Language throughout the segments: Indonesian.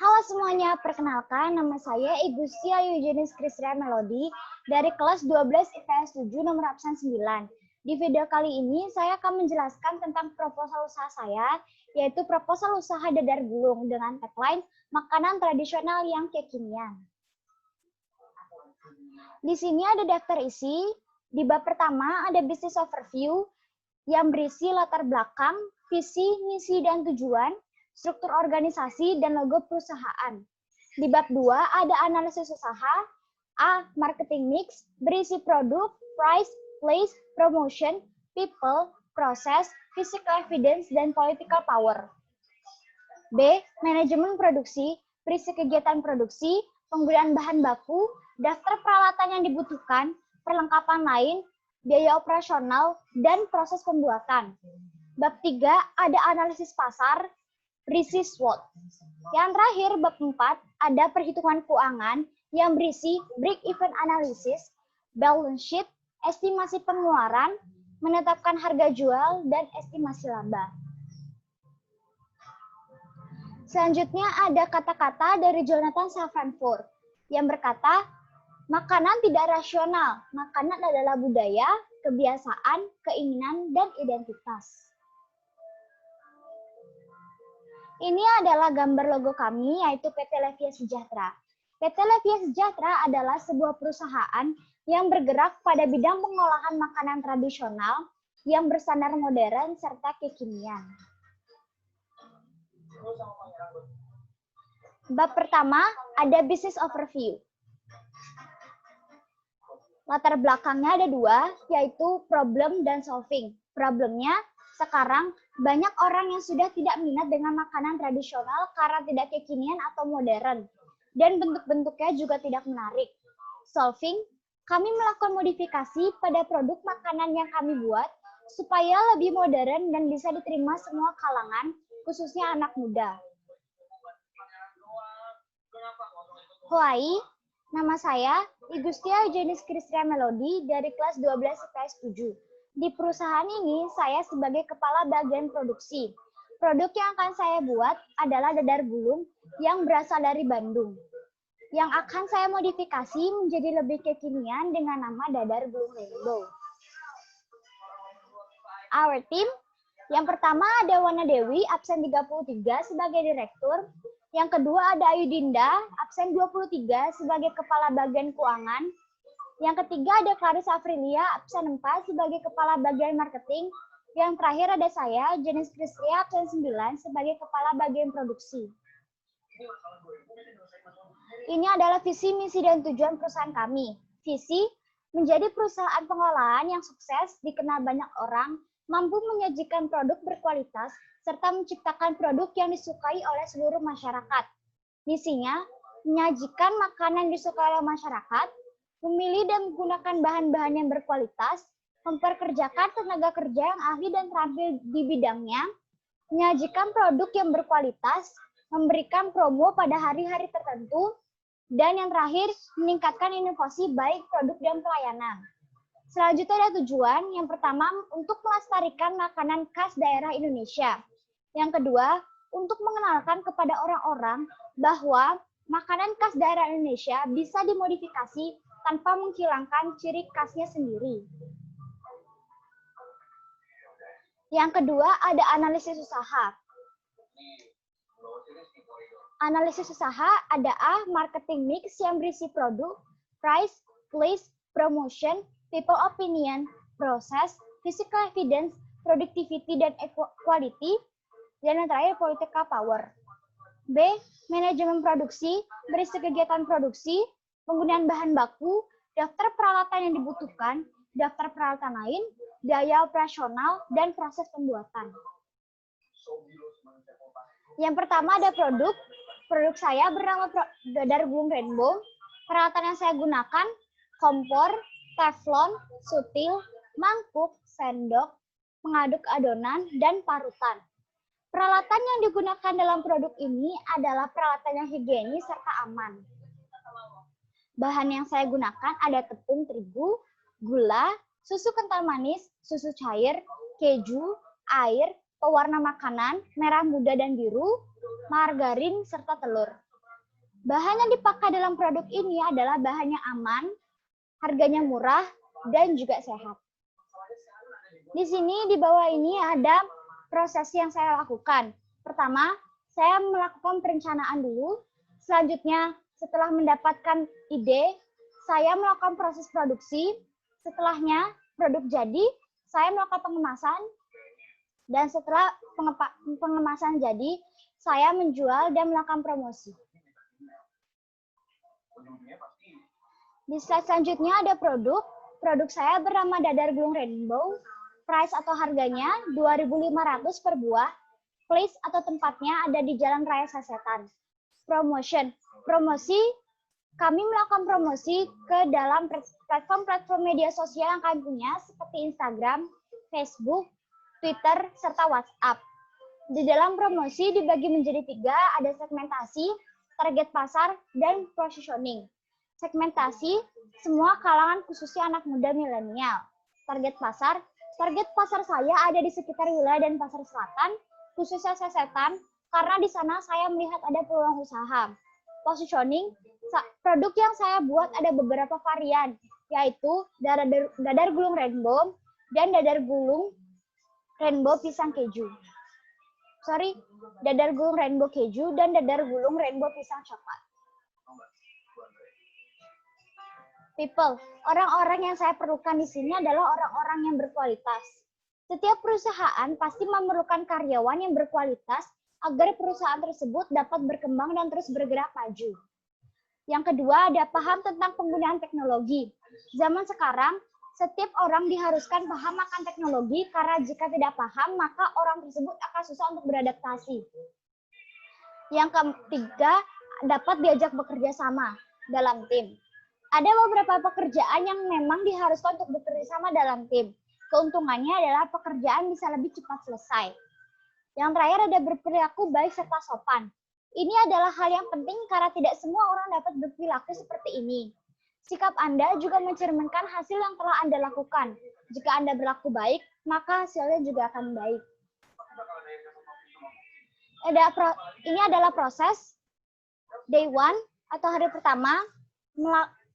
Halo semuanya, perkenalkan nama saya Igustia Eugenius Kristia Melody dari kelas 12 IPS 7 nomor absen 9. Di video kali ini saya akan menjelaskan tentang proposal usaha saya, yaitu proposal usaha dadar gulung dengan tagline makanan tradisional yang kekinian. Di sini ada daftar isi. Di bab pertama ada business overview yang berisi latar belakang, visi, misi, dan tujuan, struktur organisasi, dan logo perusahaan. Di bab 2 ada analisis usaha, A. Marketing mix, berisi produk, price, place, promotion, people, proses, physical evidence, dan political power. B. Manajemen produksi, berisi kegiatan produksi, penggunaan bahan baku, daftar peralatan yang dibutuhkan, perlengkapan lain, biaya operasional, dan proses pembuatan. Bab 3 ada analisis pasar, berisi SWOT. Yang terakhir, bab 4 ada perhitungan keuangan yang berisi break-even analysis, balance sheet, estimasi pengeluaran, menetapkan harga jual, dan estimasi laba. Selanjutnya ada kata-kata dari Jonathan Safran-Foer yang berkata, makanan tidak rasional, makanan adalah budaya, kebiasaan, keinginan, dan identitas. Ini adalah gambar logo kami, yaitu PT Levia Sejahtera. PT Levia Sejahtera adalah sebuah perusahaan yang bergerak pada bidang pengolahan makanan tradisional yang berstandar modern serta kekinian. Bab pertama ada business overview. Latar belakangnya ada dua, yaitu problem dan solving. Problemnya, sekarang banyak orang yang sudah tidak minat dengan makanan tradisional karena tidak kekinian atau modern, dan bentuk-bentuknya juga tidak menarik. Solving, kami melakukan modifikasi pada produk makanan yang kami buat supaya lebih modern dan bisa diterima semua kalangan, khususnya anak muda. Hai, nama saya Igustia Eugenius Kristia Melody dari kelas 12 IPS 7. Di perusahaan ini, saya sebagai kepala bagian produksi. Produk yang akan saya buat adalah dadar gulung yang berasal dari Bandung, yang akan saya modifikasi menjadi lebih kekinian dengan nama dadar gulung rainbow. Our team, yang pertama ada Wana Dewi, absen 33 sebagai direktur. Yang kedua ada Ayu Dinda, absen 23 sebagai kepala bagian keuangan. Yang ketiga ada Clarissa Afrilia, absen 4 sebagai kepala bagian marketing. Yang terakhir ada saya, Jenis Kristia, absen 9 sebagai kepala bagian produksi. Ini adalah visi, misi, dan tujuan perusahaan kami. Visi, menjadi perusahaan pengolahan yang sukses, dikenal banyak orang, mampu menyajikan produk berkualitas, serta menciptakan produk yang disukai oleh seluruh masyarakat. Misinya, menyajikan makanan yang disukai oleh masyarakat, memilih dan menggunakan bahan-bahan yang berkualitas, memperkerjakan tenaga kerja yang ahli dan terampil di bidangnya, menyajikan produk yang berkualitas, memberikan promo pada hari-hari tertentu, dan yang terakhir, meningkatkan inovasi baik produk dan pelayanan. Selanjutnya ada tujuan, yang pertama untuk melestarikan makanan khas daerah Indonesia. Yang kedua, untuk mengenalkan kepada orang-orang bahwa makanan khas daerah Indonesia bisa dimodifikasi tanpa menghilangkan ciri khasnya sendiri. Yang kedua ada analisis usaha. Analisis usaha ada A. Marketing mix yang berisi produk, price, place, promotion, people opinion, proses, physical evidence, productivity, dan quality, dan yang terakhir political power. B. Manajemen produksi, berisi kegiatan produksi, penggunaan bahan baku, daftar peralatan yang dibutuhkan, daftar peralatan lain, biaya operasional, dan proses pembuatan. Yang pertama ada produk. Produk saya bernama dadar gulung rainbow. Peralatan yang saya gunakan, kompor, teflon, sutil, mangkuk, sendok, pengaduk adonan, dan parutan. Peralatan yang digunakan dalam produk ini adalah peralatan yang higienis serta aman. Bahan yang saya gunakan ada tepung terigu, gula, susu kental manis, susu cair, keju, air, pewarna makanan, merah muda dan biru, margarin, serta telur. Bahan yang dipakai dalam produk ini adalah bahan yang aman, harganya murah, dan juga sehat. Di sini di bawah ini ada proses yang saya lakukan. Pertama, saya melakukan perencanaan dulu. Selanjutnya, setelah mendapatkan ide, saya melakukan proses produksi. Setelahnya, produk jadi, saya melakukan pengemasan. Dan setelah pengemasan jadi, saya menjual dan melakukan promosi. Di slide selanjutnya ada produk. Produk saya bernama dadar gulung rainbow. Price atau harganya 2.500 per buah. Place atau tempatnya ada di Jalan Raya Sasetan. Promotion. Promosi, kami melakukan promosi ke dalam platform-platform media sosial yang kami punya seperti Instagram, Facebook, Twitter, serta WhatsApp. Di dalam promosi dibagi menjadi 3, ada segmentasi, target pasar, dan positioning. Segmentasi, semua kalangan khususnya anak muda milenial. Target pasar saya ada di sekitar wilayah dan pasar selatan, khususnya Sasetan, karena di sana saya melihat ada peluang usaha. Positioning, produk yang saya buat ada beberapa varian, yaitu dadar gulung rainbow dan dadar gulung rainbow pisang keju. Dadar gulung rainbow keju dan dadar gulung rainbow pisang coklat. People, orang-orang yang saya perlukan di sini adalah orang-orang yang berkualitas. Setiap perusahaan pasti memerlukan karyawan yang berkualitas agar perusahaan tersebut dapat berkembang dan terus bergerak maju. Yang kedua, ada paham tentang penggunaan teknologi. Zaman sekarang, setiap orang diharuskan paham akan teknologi karena jika tidak paham, maka orang tersebut akan susah untuk beradaptasi. Yang ketiga, dapat diajak bekerja sama dalam tim. Ada beberapa pekerjaan yang memang diharuskan untuk bekerja sama dalam tim. Keuntungannya adalah pekerjaan bisa lebih cepat selesai. Yang terakhir ada berperilaku baik serta sopan. Ini adalah hal yang penting karena tidak semua orang dapat berperilaku seperti ini. Sikap Anda juga mencerminkan hasil yang telah Anda lakukan. Jika Anda berlaku baik, maka hasilnya juga akan baik. Ini adalah proses day 1 atau hari pertama.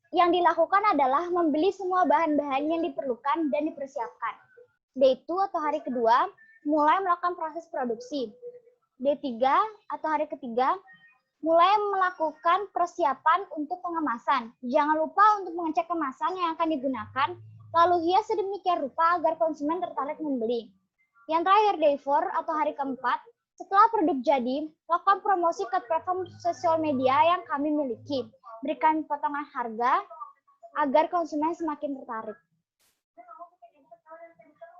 Yang dilakukan adalah membeli semua bahan-bahan yang diperlukan dan dipersiapkan. Day 2 atau hari kedua, mulai melakukan proses produksi. Day 3 atau hari ketiga, mulai melakukan persiapan untuk pengemasan. Jangan lupa untuk mengecek kemasan yang akan digunakan, lalu hias sedemikian rupa agar konsumen tertarik membeli. Yang terakhir, day 4 atau hari keempat, setelah produk jadi, lakukan promosi ke platform sosial media yang kami miliki. Berikan potongan harga agar konsumen semakin tertarik.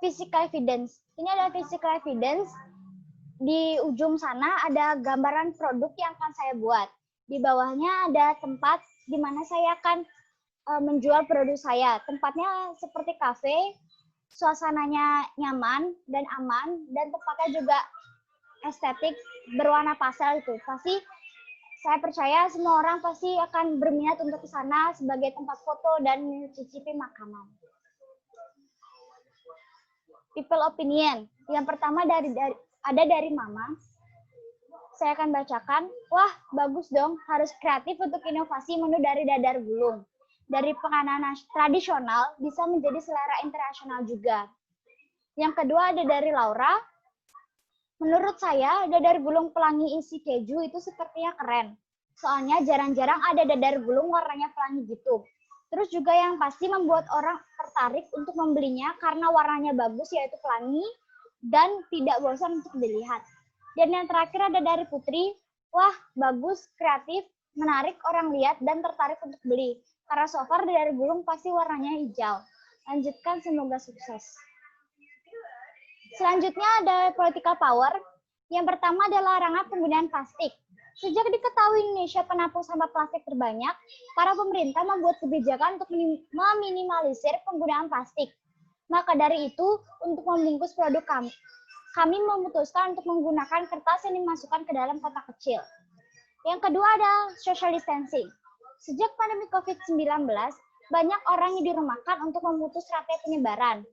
Physical evidence. Ini adalah physical evidence. Di ujung sana ada gambaran produk yang akan saya buat. Di bawahnya ada tempat di mana saya akan menjual produk saya. Tempatnya seperti kafe, suasananya nyaman dan aman, dan tempatnya juga estetik, berwarna pastel itu. Pasti saya percaya semua orang pasti akan berminat untuk ke sana sebagai tempat foto dan mencicipi makanan. People opinion. Yang pertama ada dari Mama. Saya akan bacakan. Wah, bagus dong. Harus kreatif untuk inovasi menu dari dadar gulung. Dari penganan tradisional bisa menjadi selera internasional juga. Yang kedua ada dari Laura. Menurut saya, dadar gulung pelangi isi keju itu sepertinya keren. Soalnya jarang-jarang ada dadar gulung warnanya pelangi gitu. Terus juga yang pasti membuat orang tertarik untuk membelinya karena warnanya bagus yaitu pelangi dan tidak bosan untuk dilihat. Dan yang terakhir ada dari Putri. Wah, bagus, kreatif, menarik orang lihat dan tertarik untuk beli. Karena so far dadar gulung pasti warnanya hijau. Lanjutkan, semoga sukses. Selanjutnya ada political power. Yang pertama adalah larangan penggunaan plastik. Sejak diketahui Indonesia penampung sampah plastik terbanyak, para pemerintah membuat kebijakan untuk meminimalisir penggunaan plastik. Maka dari itu, untuk membungkus produk kami memutuskan untuk menggunakan kertas yang dimasukkan ke dalam kotak kecil. Yang kedua ada social distancing. Sejak pandemi COVID-19, banyak orang yang dirumahkan untuk memutus rantai penyebaran.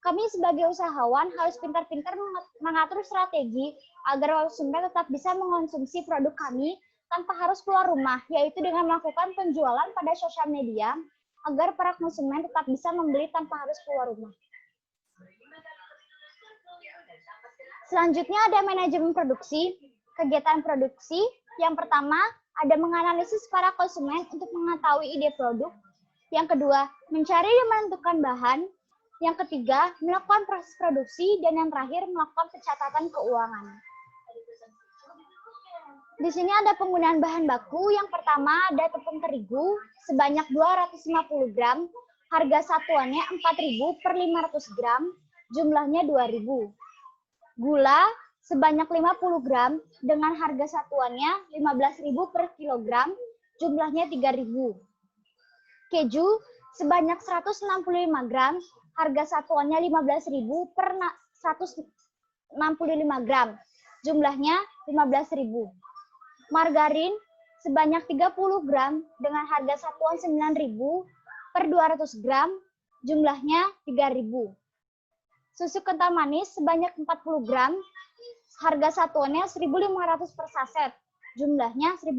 Kami sebagai usahawan harus pintar-pintar mengatur strategi agar konsumen tetap bisa mengonsumsi produk kami tanpa harus keluar rumah, yaitu dengan melakukan penjualan pada sosial media agar para konsumen tetap bisa membeli tanpa harus keluar rumah. Selanjutnya ada manajemen produksi. Kegiatan produksi yang pertama ada menganalisis para konsumen untuk mengetahui ide produk. Yang kedua, mencari dan menentukan bahan. Yang ketiga, melakukan proses produksi. Dan yang terakhir, melakukan pencatatan keuangan. Di sini ada penggunaan bahan baku. Yang pertama ada tepung terigu sebanyak 250 gram. Harga satuannya 4.000 per 500 gram. Jumlahnya 2.000. Gula sebanyak 50 gram dengan harga satuannya 15.000 per kilogram. Jumlahnya 3.000. Keju sebanyak 165 gram. Harga satuannya 15.000 per 165 gram. Jumlahnya 15.000. Margarin sebanyak 30 gram dengan harga satuan 9.000 per 200 gram, jumlahnya 3.000. Susu kental manis sebanyak 40 gram, harga satuannya 1.500 per saset, jumlahnya 1.500.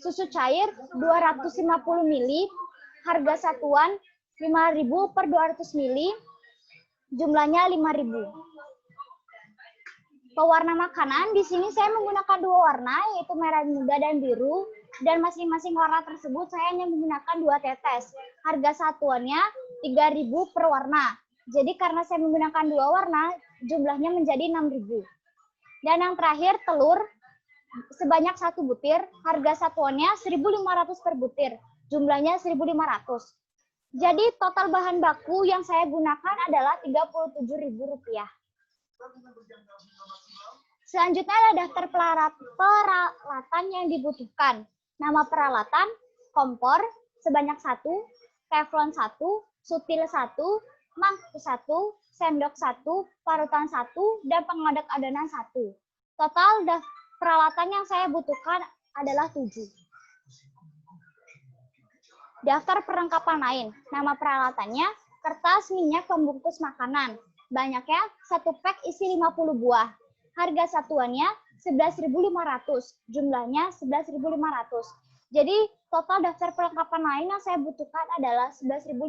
Susu cair 250 ml, harga satuan 5.000 per 200 ml, jumlahnya 5.000. Pewarna makanan, di sini saya menggunakan dua warna, yaitu merah muda dan biru. Dan masing-masing warna tersebut saya hanya menggunakan 2 tetes. Harga satuannya 3.000 per warna. Jadi karena saya menggunakan 2 warna, jumlahnya menjadi 6.000. Dan yang terakhir, telur sebanyak 1 butir. Harga satuannya 1.500 per butir. Jumlahnya 1.500. Jadi total bahan baku yang saya gunakan adalah Rp37.000. Selanjutnya ada daftar peralatan yang dibutuhkan. Nama peralatan, kompor sebanyak 1, teflon 1, sutil 1, mangkuk 1, sendok 1, parutan 1, dan pengaduk adonan 1. Total peralatan yang saya butuhkan adalah 7. Daftar perlengkapan lain. Nama peralatannya, kertas minyak pembungkus makanan. Banyaknya 1 pack isi 50 buah. Harga satuannya 11.500, jumlahnya 11.500. Jadi total daftar perlengkapan lain yang saya butuhkan adalah 11.500.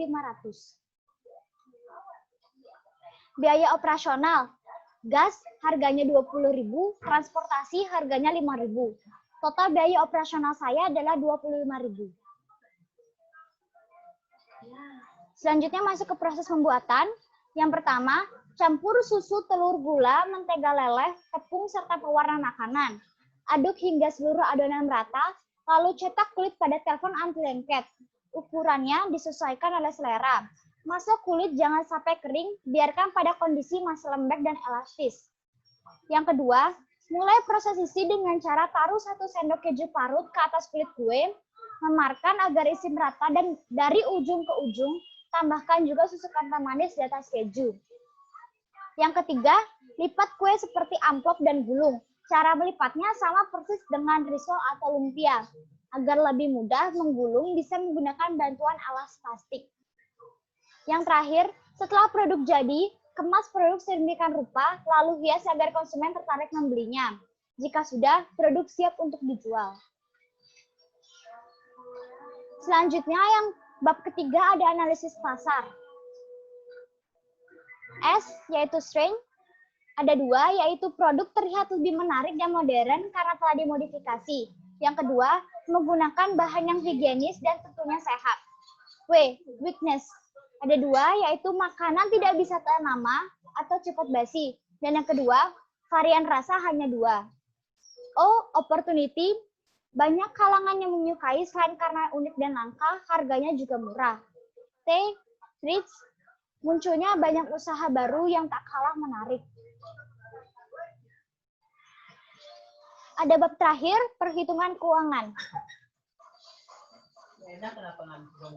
Biaya operasional, gas harganya 20.000, transportasi harganya 5.000. Total biaya operasional saya adalah 25.000. Selanjutnya masuk ke proses pembuatan. Yang pertama, campur susu, telur, gula, mentega leleh, tepung, serta pewarna makanan. Aduk hingga seluruh adonan merata, lalu cetak kulit pada telepon anti lengket. Ukurannya disesuaikan oleh selera. Masak kulit jangan sampai kering, biarkan pada kondisi masih lembek dan elastis. Yang kedua, mulai proses isi dengan cara taruh 1 sendok keju parut ke atas kulit kue, memarkan agar isi merata dan dari ujung ke ujung, tambahkan juga susu kental manis di atas keju. Yang ketiga, lipat kue seperti amplop dan gulung. Cara melipatnya sama persis dengan risol atau lumpia. Agar lebih mudah menggulung, bisa menggunakan bantuan alas plastik. Yang terakhir, setelah produk jadi, kemas produk sedemikian rupa, lalu hias agar konsumen tertarik membelinya. Jika sudah, produk siap untuk dijual. Selanjutnya, yang bab ketiga ada analisis pasar. S, yaitu strength. Ada 2, yaitu produk terlihat lebih menarik dan modern karena telah dimodifikasi. Yang kedua, menggunakan bahan yang higienis dan tentunya sehat. W, weakness. Ada 2, yaitu makanan tidak bisa tahan lama atau cepat basi. Dan yang kedua, varian rasa hanya 2. O, opportunity. Banyak kalangan yang menyukai selain karena unik dan langka, harganya juga murah. T, treats. Munculnya banyak usaha baru yang tak kalah menarik. Ada bab terakhir, perhitungan keuangan.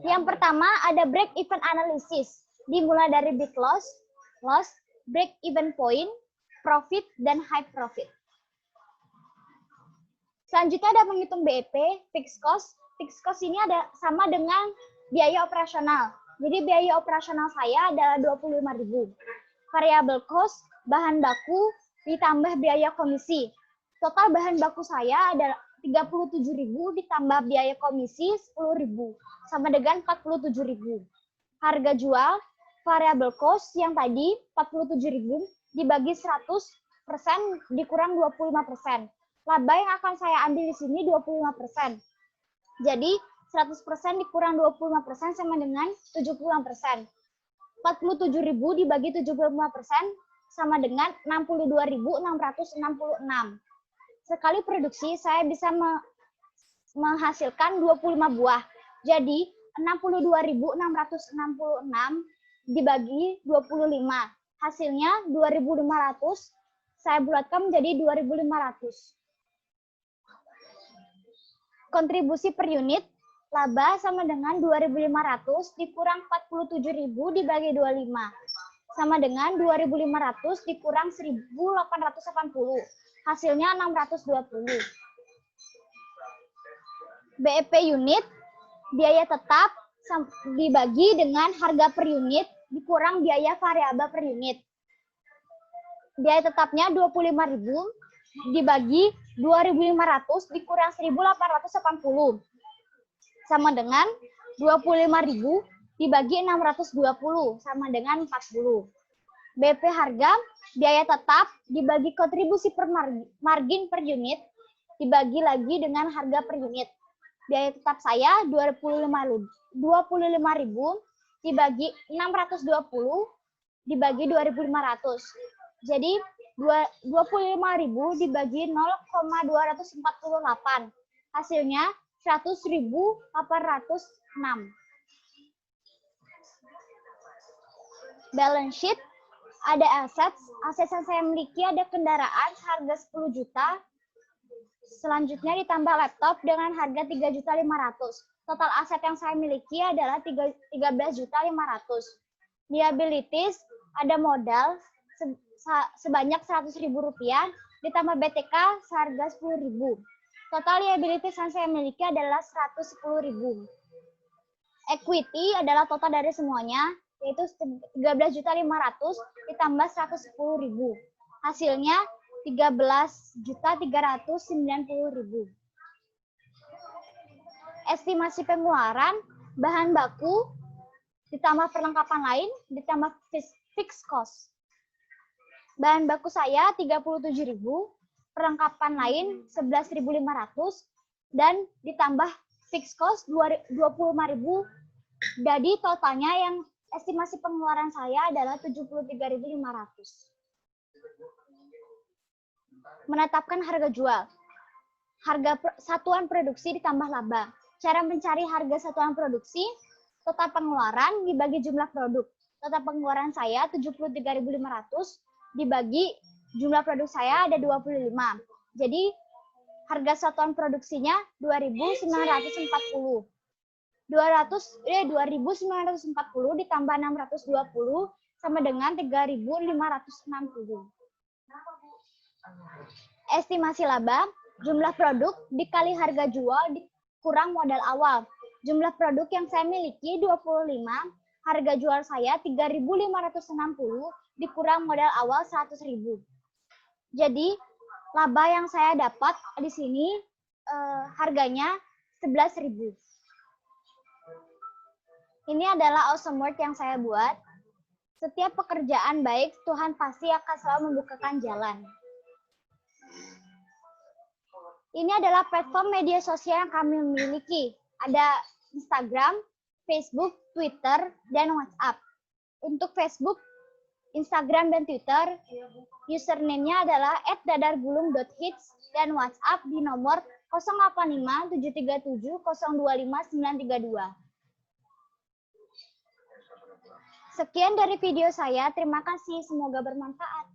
Yang pertama ada break-even analysis. Dimulai dari big loss, break-even point, profit, dan high profit. Selanjutnya ada menghitung BEP, fixed cost. Fixed cost ini ada sama dengan biaya operasional. Jadi biaya operasional saya adalah 25.000. Variable cost, bahan baku, ditambah biaya komisi. Total bahan baku saya adalah 37.000 ditambah biaya komisi 10.000 sama dengan 47.000. Harga jual variable cost yang tadi 47.000 dibagi 100% dikurang 25%. Laba yang akan saya ambil di sini 25%. Jadi 100% dikurang 25% sama dengan 75%. 47.000 dibagi 75% sama dengan 62.666. Sekali produksi saya bisa menghasilkan 25 buah. Jadi 62.666 dibagi 25. Hasilnya 2.500. Saya bulatkan menjadi 2.500. Kontribusi per unit laba sama dengan 2.500 dikurang 47.000 dibagi 25. Sama dengan 2.500 dikurang 1.880. Hasilnya 620. BEP unit, biaya tetap dibagi dengan harga per unit dikurang biaya variabel per unit. Biaya tetapnya 25.000 dibagi 2.500 dikurang 1.880. Sama dengan 25.000 dibagi 620 sama dengan 40. BP harga, biaya tetap dibagi kontribusi per margin per unit dibagi lagi dengan harga per unit. Biaya tetap saya 25.000 dibagi 620 dibagi 2.500. Jadi 25.000 dibagi 0,248. Hasilnya 100.806. Balance sheet, ada aset yang saya miliki ada kendaraan harga 10 juta. Selanjutnya ditambah laptop dengan harga 3.500.000. Total aset yang saya miliki adalah 13.500.000. Liabilities, ada modal sebanyak Rp100.000 ditambah BTK seharga Rp10.000. Total liabilities yang saya miliki adalah Rp110.000. Equity adalah total dari semuanya, yaitu 13.500.000 ditambah 110.000. Hasilnya 13.390.000. Estimasi pengeluaran bahan baku ditambah perlengkapan lain ditambah fixed cost. Bahan baku saya 37.000, perlengkapan lain 11.500 dan ditambah fixed cost 25.000. Jadi totalnya yang estimasi pengeluaran saya adalah 73.500. Menetapkan harga jual. Harga satuan produksi ditambah laba. Cara mencari harga satuan produksi, total pengeluaran dibagi jumlah produk. Total pengeluaran saya 73.500 dibagi jumlah produk saya ada 25. Jadi harga satuan produksinya 2.940. 2.940 ditambah 620 sama dengan 3.560. Estimasi laba, jumlah produk dikali harga jual dikurang modal awal. Jumlah produk yang saya miliki 25, harga jual saya 3.560 dikurang modal awal 100.000. Jadi laba yang saya dapat di sini harganya 11.000. Ini adalah awesome work yang saya buat. Setiap pekerjaan baik, Tuhan pasti akan selalu membukakan jalan. Ini adalah platform media sosial yang kami miliki. Ada Instagram, Facebook, Twitter, dan WhatsApp. Untuk Facebook, Instagram, dan Twitter, username-nya adalah @dadargulung.hits dan WhatsApp di nomor 085 737 025 932. Sekian dari video saya. Terima kasih. Semoga bermanfaat.